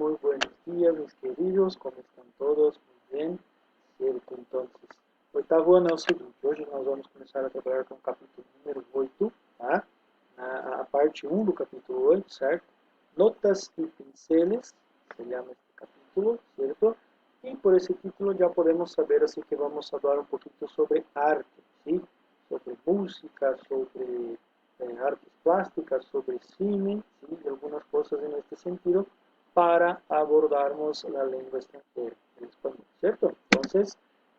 Muy buenos días, mis queridos, como estão todos? Muy bem, certo? Então, oitavo ano é o seguinte, hoje nós vamos começar a trabalhar com o capítulo número 8, tá? A parte 1 do capítulo 8, certo? Notas e pinceles, se chama este capítulo, certo? E por esse título já podemos saber assim que vamos falar um pouquinho sobre arte, sim? Sobre música, sobre artes plásticas, sobre cine, sim? E algumas coisas neste sentido, para abordarmos a língua estrangeira, o espanhol, certo? Então,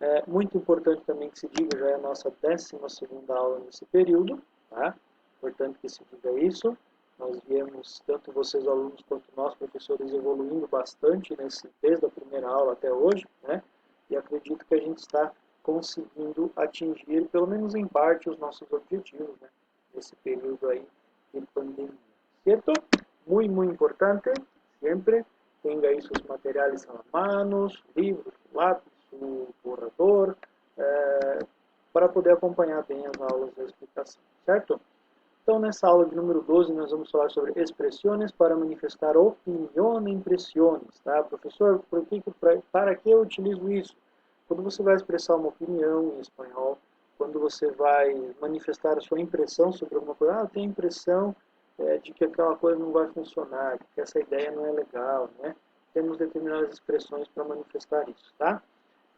é muito importante também que se diga, já é a nossa 12ª aula nesse período, tá? Importante que se diga isso. Nós viemos, tanto vocês alunos quanto nós professores, evoluindo bastante desde a primeira aula até hoje, né? E acredito que a gente está conseguindo atingir, pelo menos em parte, os nossos objetivos, né? Nesse período aí de pandemia, certo? Muito importante, sempre tenha aí seus materiais à mão, livros, lápis, o borrador, para poder acompanhar bem as aulas da explicação, certo? Então, nessa aula de número 12, nós vamos falar sobre expressões para manifestar opinião e impressões, tá? Professor, para que eu utilizo isso? Quando você vai expressar uma opinião em espanhol, quando você vai manifestar a sua impressão sobre alguma coisa, eu tenho a impressão de que aquela coisa não vai funcionar, de que essa ideia não é legal, né? Temos determinadas expressões para manifestar isso, tá?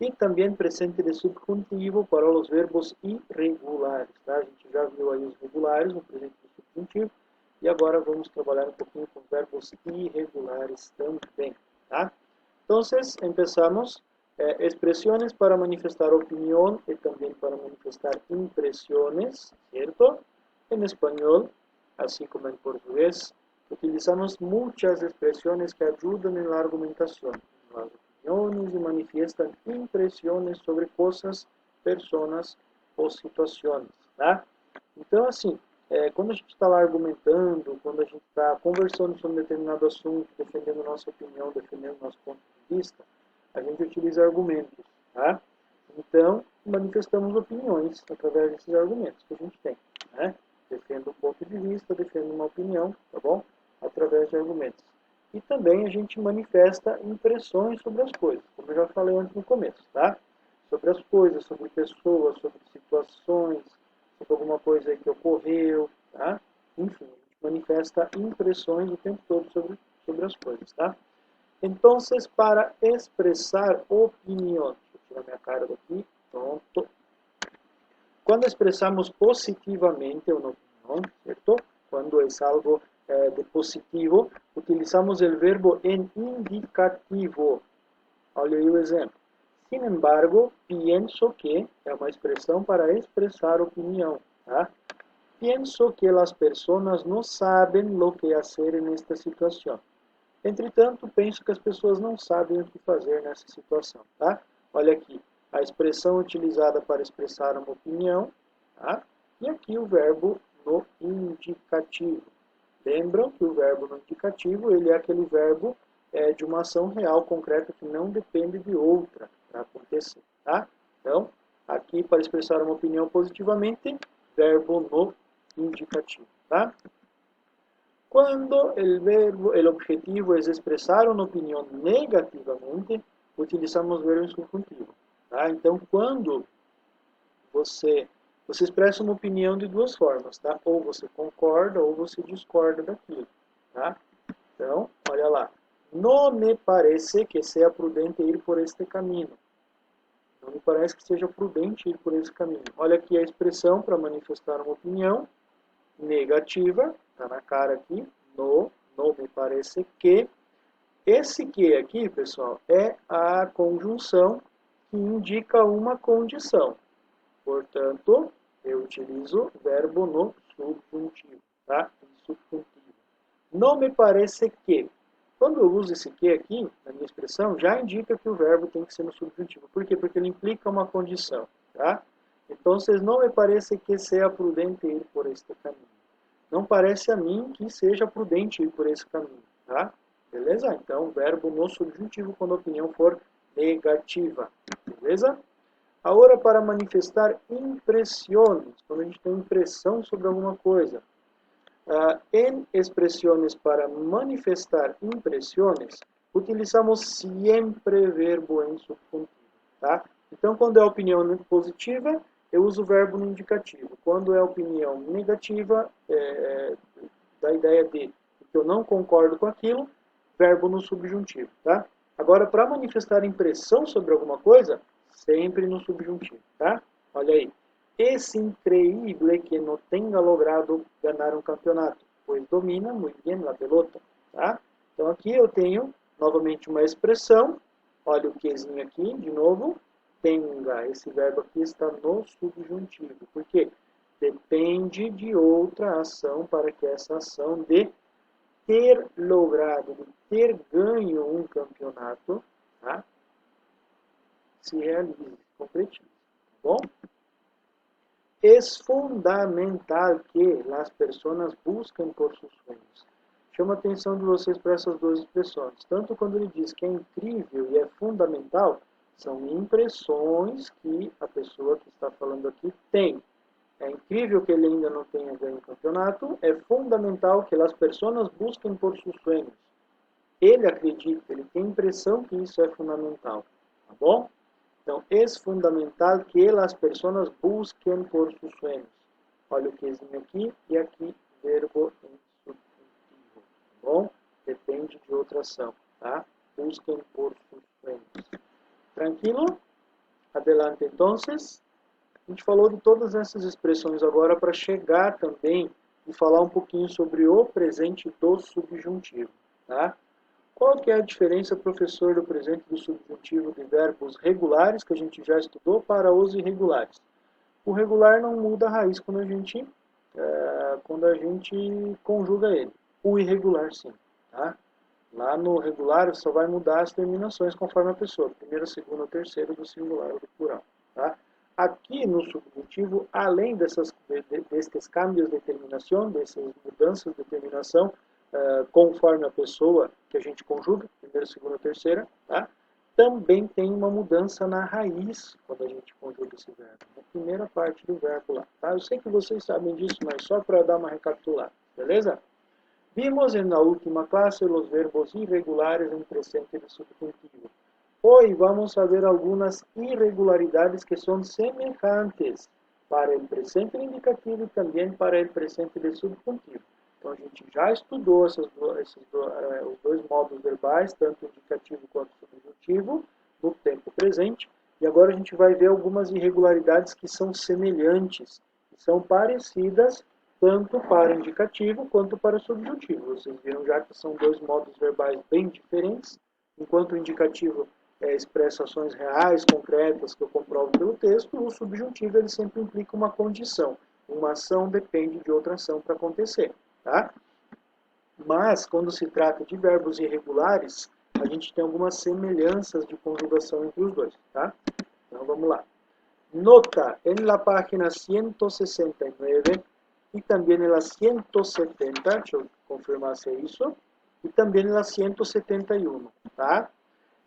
E também presente de subjuntivo para os verbos irregulares, tá? A gente já viu aí os regulares no presente do subjuntivo, e agora vamos trabalhar um pouquinho com verbos irregulares também, tá? Então, começamos. Expressões para manifestar opinião e também para manifestar impressões, certo? Em espanhol, assim como em português, utilizamos muitas expressões que ajudam na argumentação, nas opiniões e manifiestam impressões sobre coisas, pessoas ou situações, tá? Então, assim, quando a gente está lá argumentando, quando a gente está conversando sobre um determinado assunto, defendendo nossa opinião, defendendo nosso ponto de vista, a gente utiliza argumentos, tá? Então, manifestamos opiniões através desses argumentos que a gente tem, né? Defendo um ponto de vista, defendo uma opinião, tá bom? Através de argumentos. E também a gente manifesta impressões sobre as coisas, como eu já falei antes no começo, tá? Sobre as coisas, sobre pessoas, sobre situações, sobre alguma coisa aí que ocorreu, tá? Enfim, a gente manifesta impressões o tempo todo sobre as coisas, tá? Então, para expressar opinião, deixa eu tirar minha cara daqui, pronto. Quando expressamos positivamente uma opinião, certo? Quando é algo de positivo, utilizamos o verbo em indicativo. Olha aí o exemplo. Sin embargo, pienso que é uma expressão para expressar opinião, tá? Pienso que as pessoas não sabem o que fazer nesta situação. Entretanto, penso que as pessoas não sabem o que fazer nessa situação, tá? Olha aqui, a expressão utilizada para expressar uma opinião, tá? E aqui o verbo no indicativo. Lembram que o verbo no indicativo, ele é aquele verbo de uma ação real, concreta, que não depende de outra para acontecer, tá? Então, aqui para expressar uma opinião positivamente, verbo no indicativo, tá? Quando o objetivo é expressar uma opinião negativamente, utilizamos o verbo subjuntivo. Tá? Então, quando você expressa uma opinião de duas formas, tá? Ou você concorda ou você discorda daquilo. Tá? Então, olha lá. Não me parece que seja prudente ir por este caminho. Não me parece que seja prudente ir por esse caminho. Olha aqui a expressão para manifestar uma opinião negativa, está na cara aqui, não me parece que. Esse que aqui, pessoal, é a conjunção que indica uma condição. Portanto, eu utilizo o verbo no subjuntivo, tá? Subjuntivo. Não me parece que. Quando eu uso esse que aqui, na minha expressão, já indica que o verbo tem que ser no subjuntivo. Por quê? Porque ele implica uma condição, tá? Então, não me parece que seja prudente ir por este caminho. Não parece a mim que seja prudente ir por esse caminho, tá? Beleza? Então, verbo no subjuntivo quando a opinião for negativa, beleza? Agora, para manifestar impressões, quando a gente tem impressão sobre alguma coisa. Em expressões para manifestar impressões, utilizamos sempre verbo em subjuntivo, tá? Então, quando é opinião positiva, eu uso o verbo no indicativo. Quando é opinião negativa, da ideia de que eu não concordo com aquilo, verbo no subjuntivo, tá? Agora, para manifestar impressão sobre alguma coisa, sempre no subjuntivo, tá? Olha aí. Es increíble que no tenga logrado ganar um campeonato, pois domina muito bem a pelota, tá? Então aqui eu tenho novamente uma expressão, olha o quezinho aqui, de novo, tenga, esse verbo aqui está no subjuntivo, porque depende de outra ação para que essa ação de ter logrado, de ter ganho um campeonato, tá? Se realize, concretize, tá bom? Es fundamental que as pessoas busquem por seus sonhos. Chama a atenção de vocês para essas duas expressões. Tanto quando ele diz que é incrível e é fundamental, são impressões que a pessoa que está falando aqui tem. É incrível que ele ainda não tenha ganho o campeonato, é fundamental que as pessoas busquem por seus sonhos. Ele acredita, ele tem a impressão que isso é fundamental, tá bom? Então, é fundamental que as pessoas busquem por seus sonhos. Olha o quezinho aqui e aqui verbo em subjuntivo, tá bom? Depende de outra ação, tá? Busquem por seus sonhos. Tranquilo? Adelante, então. A gente falou de todas essas expressões agora para chegar também e falar um pouquinho sobre o presente do subjuntivo, tá? Qual que é a diferença, professor, do presente do subjuntivo de verbos regulares, que a gente já estudou, para os irregulares? O regular não muda a raiz quando a gente conjuga ele. O irregular, sim. Tá? Lá no regular, só vai mudar as terminações conforme a pessoa. Primeira, segunda, terceira, do singular ou do plural. Tá? Aqui no subjuntivo, além desses câmbios de terminação, dessas mudanças de terminação, conforme a pessoa que a gente conjuga, primeira, segunda, terceira, tá? Também tem uma mudança na raiz quando a gente conjuga esse verbo, na primeira parte do verbo lá. Tá? Eu sei que vocês sabem disso, mas só para dar uma recapitulada, beleza? Vimos na última classe os verbos irregulares em presente de subjuntivo. Hoje vamos a ver algumas irregularidades que são semelhantes para o presente indicativo e também para o presente de subjuntivo. Então, a gente já estudou os dois modos verbais, tanto indicativo quanto subjuntivo, no tempo presente. E agora a gente vai ver algumas irregularidades que são semelhantes, que são parecidas, tanto para indicativo quanto para subjuntivo. Vocês viram já que são dois modos verbais bem diferentes, enquanto o indicativo expressa ações reais, concretas, que eu comprovo pelo texto, o subjuntivo ele sempre implica uma condição. Uma ação depende de outra ação para acontecer. Tá? Mas, quando se trata de verbos irregulares, a gente tem algumas semelhanças de conjugação entre os dois. Tá? Então, vamos lá. Nota en la página 169 e também en la 170, deixa eu confirmar se é isso, e também en la 171. Tá?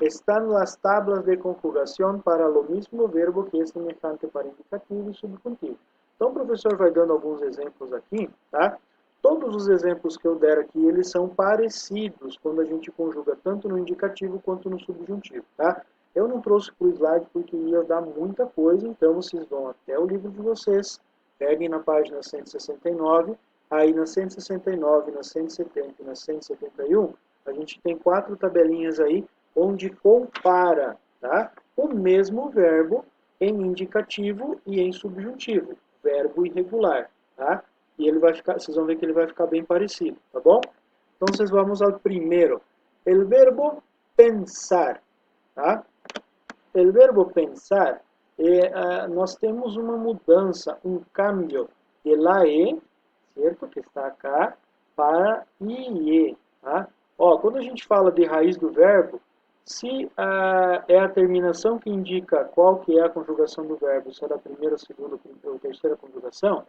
Están las tablas de conjugação para o mesmo verbo que é semelhante para indicativo e subjuntivo. Então, o professor vai dando alguns exemplos aqui, tá? Todos os exemplos que eu der aqui, eles são parecidos quando a gente conjuga tanto no indicativo quanto no subjuntivo, tá? Eu não trouxe para o slide porque ia dar muita coisa, então vocês vão até o livro de vocês, peguem na página 169, aí na 169, na 170 e na 171, a gente tem 4 tabelinhas aí, onde compara, tá? O mesmo verbo em indicativo e em subjuntivo, verbo irregular, tá? E ele vai ficar, vocês vão ver que ele vai ficar bem parecido, tá bom? Então, vocês vamos ao primeiro. El verbo pensar, tá? El verbo pensar, nós temos uma mudança, um cambio de la E, certo? Que está acá, para IE, tá? Ó, quando a gente fala de raiz do verbo, se é a terminação que indica qual que é a conjugação do verbo, se é da primeira, segunda ou terceira conjugação,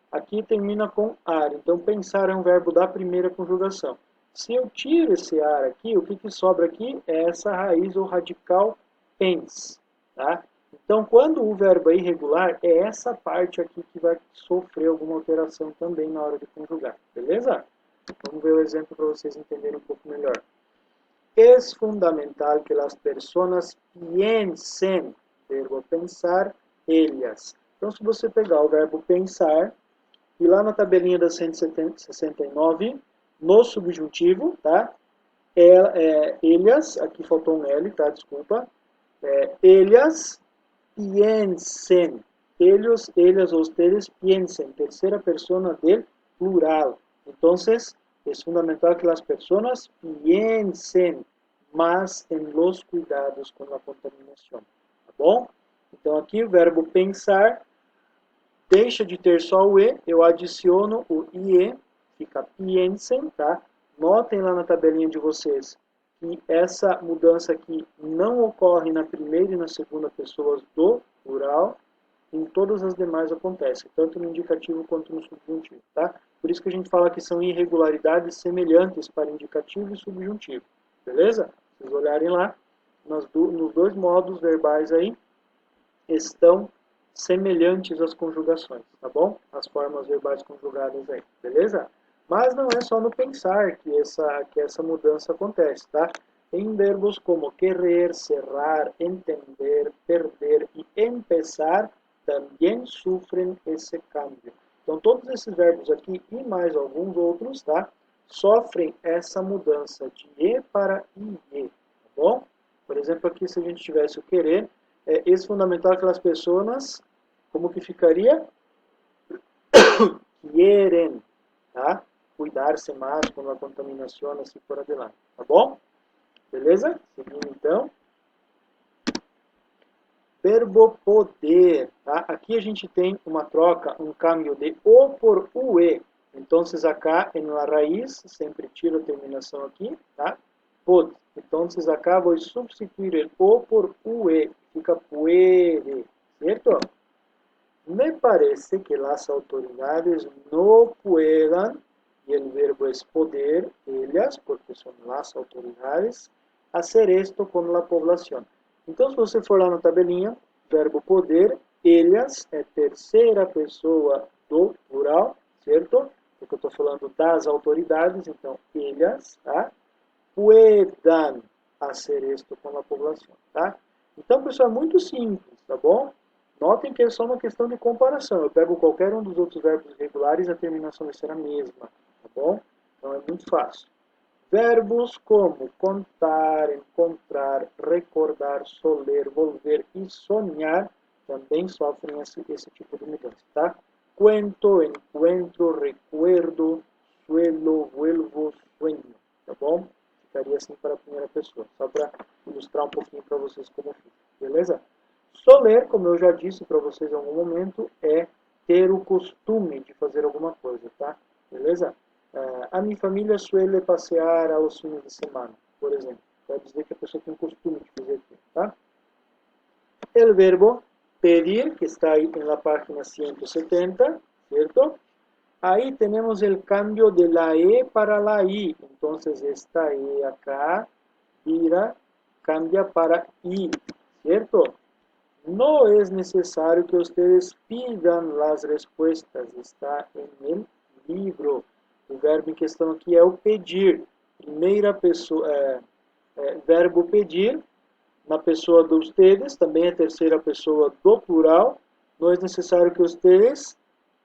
aqui termina com ar. Então, pensar é um verbo da primeira conjugação. Se eu tiro esse ar aqui, o que sobra aqui é essa raiz ou radical pens. Tá? Então, quando o verbo é irregular, é essa parte aqui que vai sofrer alguma alteração também na hora de conjugar. Beleza? Vamos ver o exemplo para vocês entenderem um pouco melhor. es fundamental que las personas piensen, verbo pensar, ellas. Então, se você pegar o verbo pensar, e lá na tabelinha da 169, no subjuntivo, tá? Ellas, aqui faltou um L, tá? Desculpa. Ellas piensen. Ellas o ustedes piensen. Tercera persona del plural. Entonces, es fundamental que las personas piensen más en los cuidados con la contaminación. Tá bom? Então, aqui o verbo pensar deixa de ter só o E, eu adiciono o IE, fica piensen, tá? Notem lá na tabelinha de vocês que essa mudança aqui não ocorre na primeira e na segunda pessoas do plural, em todas as demais acontece, tanto no indicativo quanto no subjuntivo, tá? Por isso que a gente fala que são irregularidades semelhantes para indicativo e subjuntivo, beleza? Se vocês olharem lá, nos dois modos verbais aí, estão semelhantes às conjugações, tá bom? As formas verbais conjugadas aí, beleza? Mas não é só no pensar que essa mudança acontece, tá? Em verbos como querer, cerrar, entender, perder e empezar, também sofrem esse câmbio. Então, todos esses verbos aqui e mais alguns outros, tá? Sofrem essa mudança de E para IE, tá bom? Por exemplo, aqui se a gente tivesse o querer, é fundamental que as pessoas, como que ficaria? Quieren, tá? Cuidar-se mais com a contaminação, assim por adelante, tá bom? Beleza? Seguindo então. Verbo poder, tá? Aqui a gente tem uma troca, um câmbio de O por UE. Então, acá, em la raiz, sempre tiro a terminação aqui, tá? Pod. Então, acá vou substituir o O por UE. Fica puede, certo? Me parece que las autoridades no puedan, y el verbo es poder, ellas, porque son las autoridades, hacer esto con la población. Então, se você for lá na tabelinha, verbo poder, ellas é terceira pessoa do plural, certo? Porque eu estou falando das autoridades, então, ellas, tá? Puedan hacer esto com a população, tá? Então, pessoal, é muito simples, tá bom? Notem que é só uma questão de comparação. Eu pego qualquer um dos outros verbos regulares e a terminação vai ser a mesma, tá bom? Então, é muito fácil. Verbos como contar, encontrar, recordar, soler, volver e sonhar também sofrem esse tipo de mudança, tá? Cuento, encuentro, recuerdo, suelo, vuelvo, sueño, tá bom? Ficaria assim para a primeira pessoa, só para ilustrar um pouquinho para vocês como fica, beleza? Soler, como eu já disse para vocês em algum momento, é ter o costume de fazer alguma coisa, tá? Beleza? A minha família suele passear aos fins de semana, por exemplo. Quer dizer que a pessoa tem o costume de fazer aquilo, tá? El verbo pedir, que está aí na página 170, ¿cierto? Ahí tenemos el cambio de la E para la I. Entonces esta E acá cambia para I, ¿cierto? No es necesario que ustedes pidan las respuestas, está en el livro. O verbo em questão aqui é o pedir. Primeira pessoa, verbo pedir, na pessoa de ustedes, também é terceira pessoa do plural. No es necesario que ustedes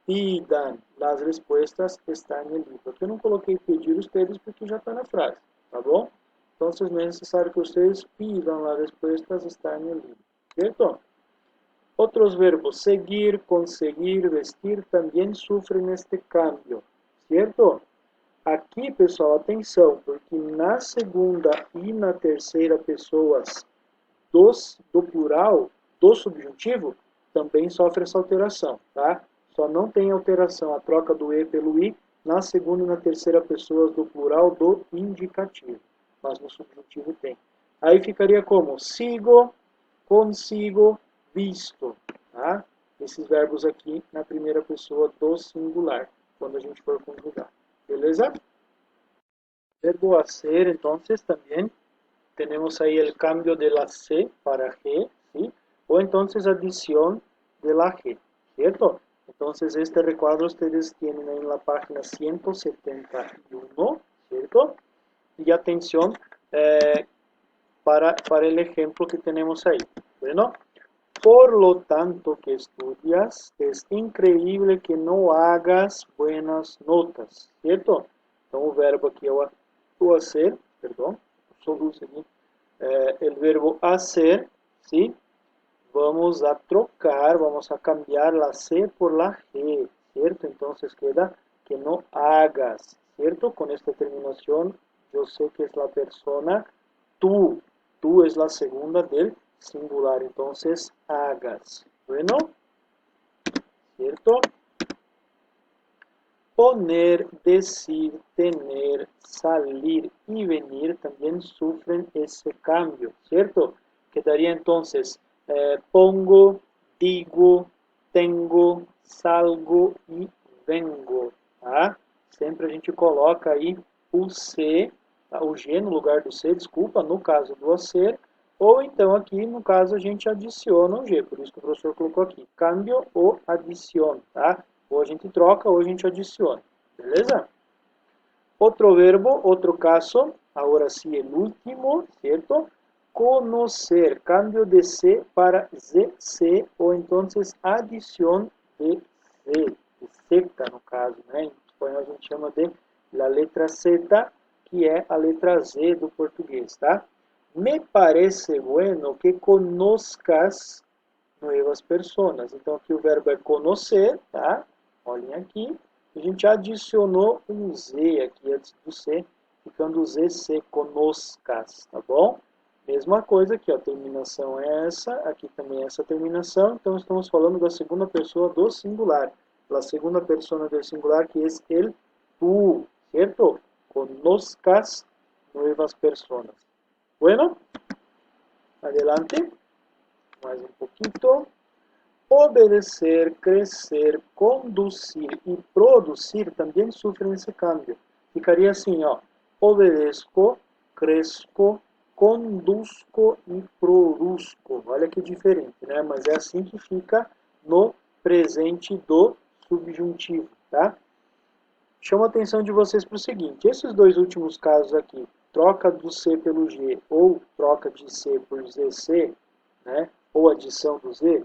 pidan. Las respuestas están en el livro. Aqui eu não coloquei pedir ustedes porque já está na frase, tá bom? Então, não é necessário que ustedes pidan las respuestas, está en el livro, certo? Otros verbos, seguir, conseguir, vestir, também sofrem este cambio, certo? Aqui, pessoal, atenção, porque na segunda e na terceira pessoas do plural, do subjuntivo, também sofre essa alteração, tá? Só não tem alteração a troca do E pelo I na segunda e na terceira pessoas do plural do indicativo, mas no subjuntivo tem. Aí ficaria como sigo, consigo, visto, tá? Esses verbos aqui na primeira pessoa do singular, quando a gente for conjugar, beleza? Verbo hacer, entonces, también tenemos ahí el cambio de la C para G, ¿sí? O entonces adición de la G, ¿cierto? Entonces, este recuadro ustedes tienen en la página 171, ¿cierto? Y atención, para el ejemplo que tenemos ahí. Bueno, por lo tanto que estudias, es increíble que no hagas buenas notas, ¿cierto? Então, o verbo aqui é o hacer, perdão, soluço aqui, el verbo hacer, ¿sí? Vamos a trocar, vamos a cambiar la C por la G, ¿cierto? Entonces queda que no hagas, ¿cierto? Con esta terminación yo sé que es la persona tú es la segunda del singular, entonces hagas. Bueno, ¿cierto? Poner, decir, tener, salir y venir también sufren ese cambio, ¿cierto? Quedaría entonces pongo, digo, tengo, salgo e vengo, tá? Sempre a gente coloca aí o C, tá? O G no lugar do C, desculpa, no caso do ser, ou então aqui no caso a gente adiciona o G, por isso que o professor colocou aqui, cambio ou adiciono, tá? Ou a gente troca ou a gente adiciona, beleza? Outro verbo, outro caso, agora sim o último, certo? Conocer, cambio de C para ZC, ou então adição de C, de Z no caso, né? Em espanhol a gente chama de la letra Z, que é a letra Z do português, tá? Me parece bueno que conozcas novas pessoas. Então aqui o verbo é conhecer, tá? Olhem aqui. A gente adicionou um Z aqui antes do C, ficando ZC, conoscas, tá bom? Mesma coisa aqui, ó, a terminação é essa, aqui também é essa terminação, então estamos falando da segunda pessoa do singular. A segunda pessoa do singular que é el tú, certo? Conozcas novas pessoas. Bueno, adelante. Mais um pouquinho. Obedecer, crescer, conduzir e produzir também sofrem esse cambio. Ficaria assim, ó, obedeço, cresco, conduzco e produzco. Olha que diferente, né? Mas é assim que fica no presente do subjuntivo, tá? Chamo a atenção de vocês para o seguinte, esses dois últimos casos aqui, troca do C pelo G ou troca de C por ZC, né? Ou adição do Z,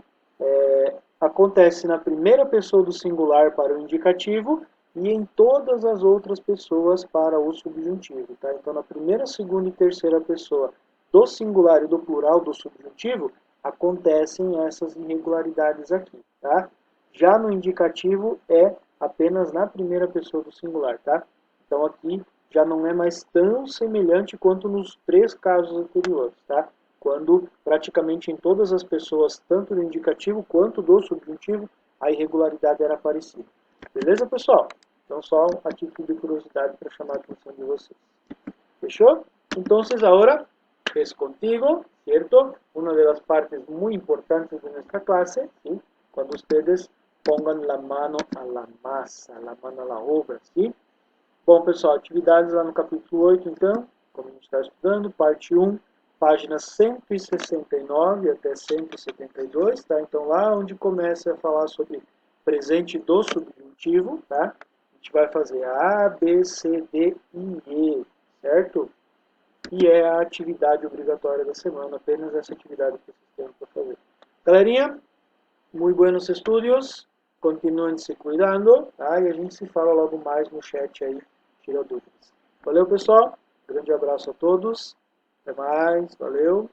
acontece na primeira pessoa do singular para o indicativo e em todas as outras pessoas para o subjuntivo. Tá? Então, na primeira, segunda e terceira pessoa do singular e do plural do subjuntivo, acontecem essas irregularidades aqui. Tá? Já no indicativo, é apenas na primeira pessoa do singular. Tá? Então, aqui já não é mais tão semelhante quanto nos três casos anteriores. Tá? Quando praticamente em todas as pessoas, tanto do indicativo quanto do subjuntivo, a irregularidade era parecida. Beleza, pessoal? Então, só a título de curiosidade para chamar a atenção de vocês. Fechou? Então, agora, é contigo, ¿cierto? Uma das partes muito importantes de nossa classe, ¿sí? Quando vocês pongan la mano a la massa, la mano a la obra, ¿sí? Bom, pessoal, atividades lá no capítulo 8, então, como a gente está estudando, parte 1, páginas 169 até 172, tá? Então lá onde começa a falar sobre presente do subjuntivo, tá? A gente vai fazer A, B, C, D e E, certo? E é a atividade obrigatória da semana, apenas essa atividade que vocês têm para fazer. Galerinha, muito buenos estudos, continuem se cuidando, tá? E a gente se fala logo mais no chat aí, tira dúvidas. Valeu, pessoal, grande abraço a todos. Até mais, valeu!